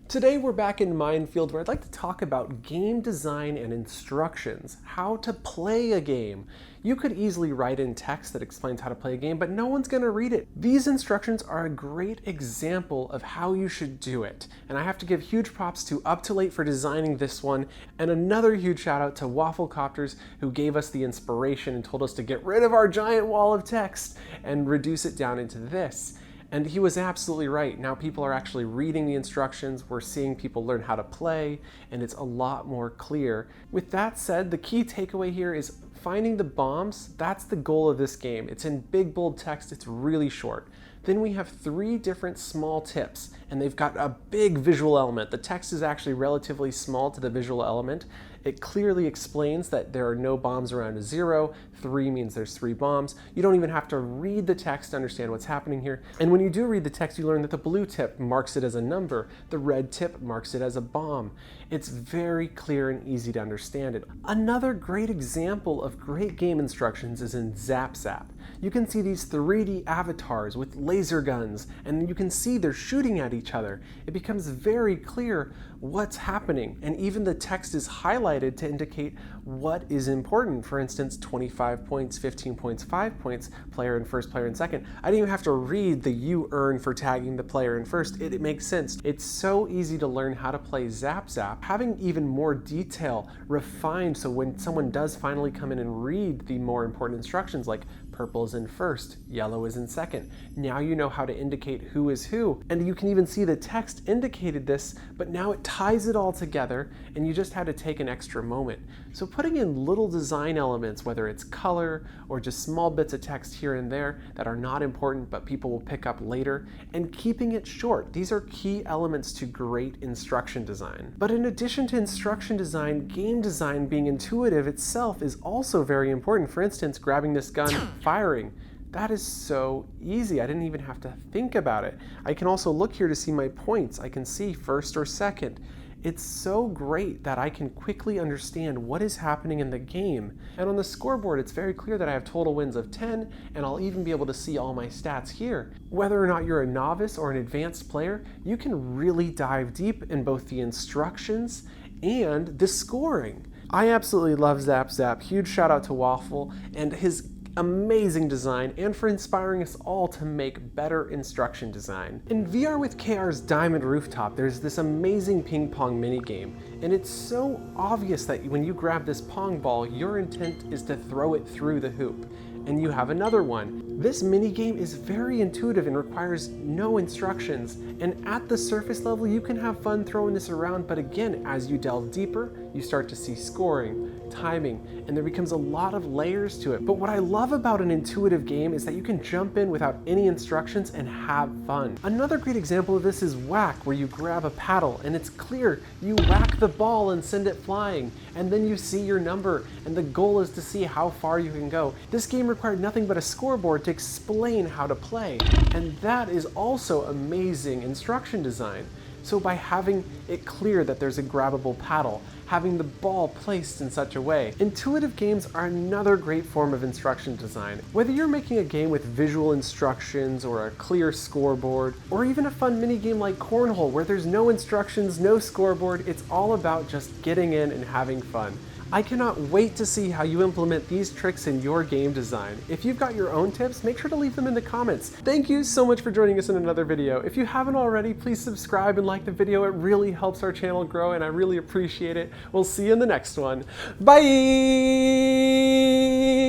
Today we're back in Minefield where I'd like to talk about game design and instructions, how to play a game. You could easily write in text that explains how to play a game, but no one's going to read it. These instructions are a great example of how you should do it. And I have to give huge props to Up to Late for designing this one, and another huge shout out to Wafflecopters who gave us the inspiration and told us to get rid of our giant wall of text and reduce it down into this. And he was absolutely right. Now people are actually reading the instructions, we're seeing people learn how to play, and it's a lot more clear. With that said, the key takeaway here is finding the bombs. That's the goal of this game. It's in big bold text, it's really short. Then we have 3 different small tips, and they've got a big visual element. The text is actually relatively small to the visual element. It clearly explains that there are no bombs around a 0. 3 means there's 3 bombs. You don't even have to read the text to understand what's happening here. And when you do read the text, you learn that the blue tip marks it as a number. The red tip marks it as a bomb. It's very clear and easy to understand it. Another great example of great game instructions is in Zap Zap. You can see these 3D avatars with laser guns, and you can see they're shooting at each other. It becomes very clear what's happening, and even the text is highlighted to indicate what is important. For instance, 25 points, 15 points, 5 points, player in first, player in second. I didn't even have to read the you earn for tagging the player in first. It makes sense. It's so easy to learn how to play Zap Zap, having even more detail refined so when someone does finally come in and read the more important instructions like purple is in first, yellow is in second. Now you know how to indicate who is who. And you can even see the text indicated this, but now it ties it all together and you just had to take an extra moment. So putting in little design elements, whether it's color or just small bits of text here and there that are not important but people will pick up later, and keeping it short. These are key elements to great instruction design. But in addition to instruction design, game design being intuitive itself is also very important. For instance, grabbing this gun, firing. That is so easy. I didn't even have to think about it. I can also look here to see my points. I can see first or second. It's so great that I can quickly understand what is happening in the game. And on the scoreboard, it's very clear that I have total wins of 10, and I'll even be able to see all my stats here. Whether or not you're a novice or an advanced player, you can really dive deep in both the instructions and the scoring. I absolutely love Zap Zap. Huge shout out to Waffle and his amazing design, and for inspiring us all to make better instruction design. In VR with KR's Diamond Rooftop, there's this amazing ping pong minigame, and it's so obvious that when you grab this pong ball, your intent is to throw it through the hoop. And you have another one. This minigame is very intuitive and requires no instructions, and at the surface level you can have fun throwing this around, but again, as you delve deeper, you start to see scoring, timing, and there becomes a lot of layers to it. But what I love about an intuitive game is that you can jump in without any instructions and have fun. Another great example of this is whack, where you grab a paddle and it's clear. You whack the ball and send it flying, and then you see your number, and the goal is to see how far you can go. This game required nothing but a scoreboard to explain how to play, and that is also amazing instruction design. So by having it clear that there's a grabbable paddle, having the ball placed in such a way. Intuitive games are another great form of instruction design. Whether you're making a game with visual instructions or a clear scoreboard, or even a fun mini game like Cornhole where there's no instructions, no scoreboard, it's all about just getting in and having fun. I cannot wait to see how you implement these tricks in your game design. If you've got your own tips, make sure to leave them in the comments. Thank you so much for joining us in another video. If you haven't already, please subscribe and like the video. It really helps our channel grow and I really appreciate it. We'll see you in the next one. Bye!